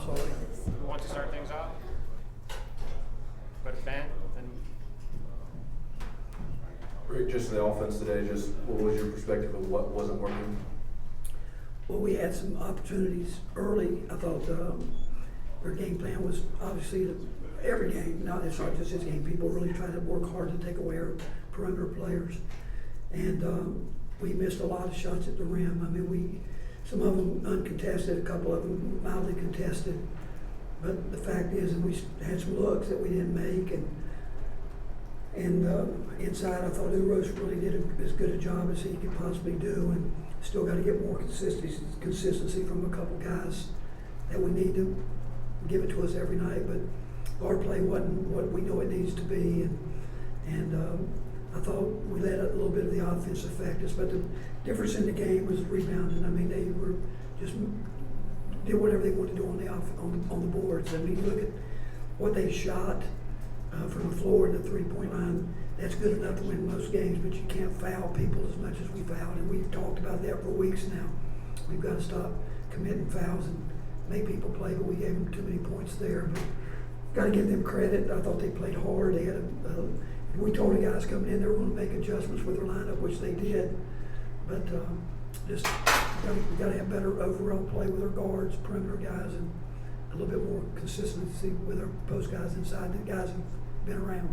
sorry. Who wants to start things off? Go to Ben, then Rick, just the offense today, just what was your perspective of what wasn't working? Well, we had some opportunities early. I thought their game plan was obviously every game, it's not just this game. People really try to work hard to take away our perimeter players. And we missed a lot of shots at the rim. I mean, some of them uncontested, a couple of them mildly contested. But the fact is that we had some looks that we didn't make. And inside, I thought Uros really did as good a job as he could possibly do. And still got to get more consistency from a couple guys that we need to give it to us every night. But our play wasn't what we know it needs to be. And I thought we let a little bit of the offense affect us, but the difference in the game was rebounding. I mean, they were just did whatever they wanted to do on the boards. I mean, you look at what they shot from the floor and the 3-point line. That's good enough to win most games, but you can't foul people as much as we fouled, and we've talked about that for weeks now. We've got to stop committing fouls and make people play, but we gave them too many points there. But got to give them credit. I thought they played hard. They had we told the guys coming in they were going to make adjustments with their lineup, which they did. But just we got to have better overall play with our guards, perimeter guys, and a little bit more consistency with our post guys inside. The guys have been around.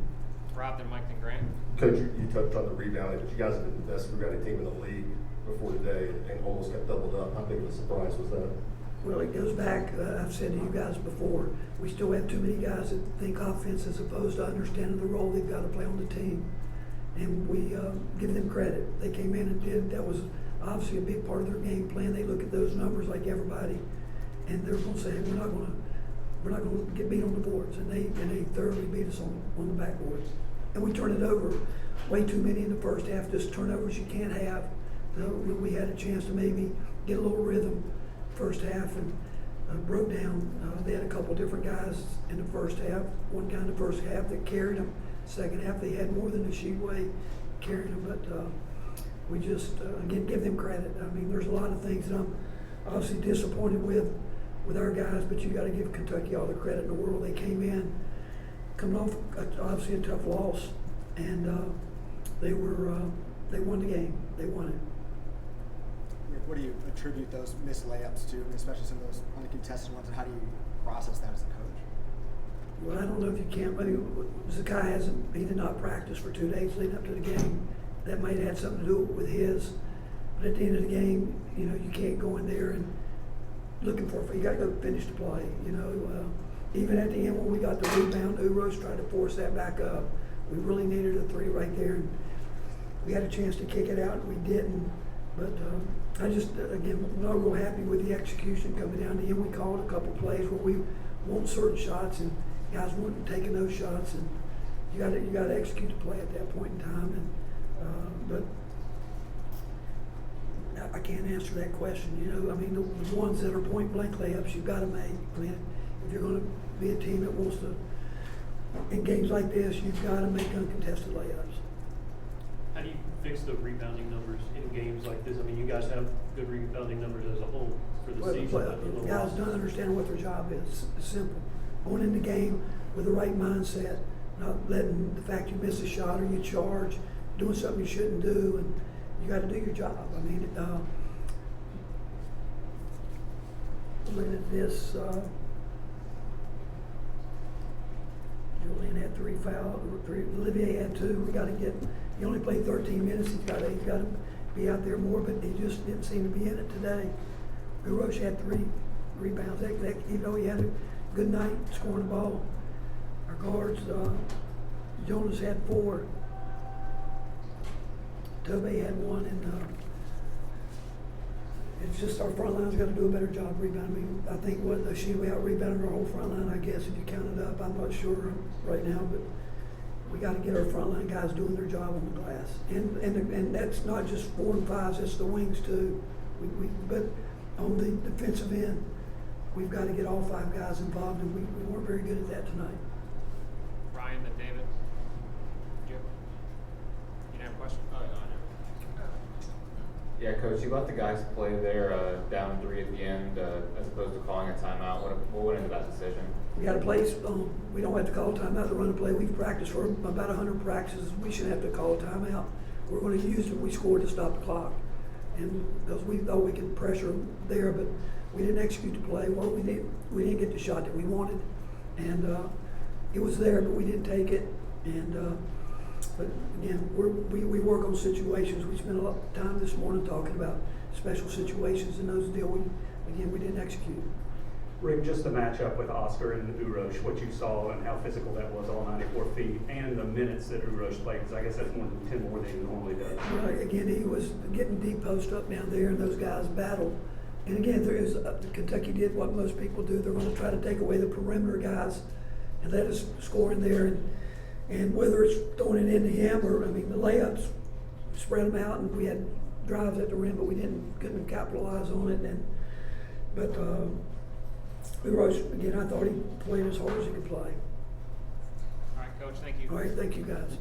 Rob, then Mike, then Grant. Coach, you touched on the rebounding, but you guys have been the best rebounding team in the league before today and almost got doubled up. How big of a surprise was that? Well, it goes back, I've said to you guys before, we still have too many guys that think offense as opposed to understanding the role they've got to play on the team. And we give them credit. They came in and did, that was obviously a big part of their game plan. They look at those numbers like everybody, and they're going to say, hey, we're not going to get beat on the boards. And they thoroughly beat us on the backboards. And we turned it over way too many in the first half, just turnovers you can't have. We had a chance to maybe get a little rhythm first half and broke down. They had a couple different guys in the first half. One guy in the first half that carried them. Second half they had more than the sheetway carrying them. But we just again give them credit. I mean, there's a lot of things that I'm obviously disappointed with our guys, but you got to give Kentucky all the credit in the world. They came in coming off obviously a tough loss, and they won the game. They won it. What do you attribute those missed layups to, especially some of those uncontested ones, and how do you process that as a coach? Well, I don't know if you can. I mean, Zakai he did not practice for 2 days leading up to the game. That might have had something to do with his. But at the end of the game, you know, you can't go in there and looking for it. You got to go finish the play. You know, even at the end when we got the rebound, Uros tried to force that back up. We really needed a three right there, and we had a chance to kick it out, and we didn't. But I just, again, not real happy with the execution coming down to the end. We called a couple plays where we want certain shots, and guys weren't taking those shots, and you got to execute the play at that point in time. And but I can't answer that question. You know, I mean, the ones that are point blank layups, you've got to make. I mean, if you're going to be a team that wants to, in games like this, you've got to make uncontested layups. How do you fix the rebounding numbers in games like this? I mean, you guys have good rebounding numbers as a whole for the season. The guys don't understand what their job is. It's simple. Going in the game with the right mindset, not letting the fact you miss a shot or you charge, doing something you shouldn't do, and you got to do your job. I mean, looking at this, Julian had 3 fouls. Olivier had 2. We got to get. He only played 13 minutes. He's got to be out there more, but he just didn't seem to be in it today. Uros had 3 rebounds. Even though he had a good night scoring the ball. Our guards, Jonas had 4. Tobe had 1, and it's just our front line's got to do a better job rebounding. I think we out rebounded our whole front line. I guess if you count it up, I'm not sure right now, but we got to get our front line guys doing their job on the glass, and that's not just 4 and 5s. It's the wings too. But on the defensive end, we've got to get all 5 guys involved, and we weren't very good at that tonight. Ryan, then David. Jim, you have a question? Yeah, Coach, you let the guys play there down 3 at the end as opposed to calling a timeout. What went into that decision? We got a place, we don't have to call timeout to run a play. We've practiced for about 100 practices. We shouldn't have to call a timeout. We're going to use it. We scored to stop the clock. And because we thought we could pressure them there, but we didn't execute the play. Well, we didn't get the shot that we wanted. And it was there, but we didn't take it. And but again, we work on situations. We spent a lot of time this morning talking about special situations and those deal. We didn't execute. Rick, just the matchup with Oscar and Urosh, what you saw and how physical that was, all 94 feet, and the minutes that Urosh played, because I guess that's more than 10 more than he normally does. Well, again, he was getting deep post up down there, and those guys battled. And again, there is Kentucky did what most people do. They're going to try to take away the perimeter guys and let us score in there. And whether it's throwing it into him or, the layups, spread them out, and we had drives at the rim, but we couldn't capitalize on it. But again, I thought he played as hard as he could play. All right, Coach, thank you. All right, thank you guys.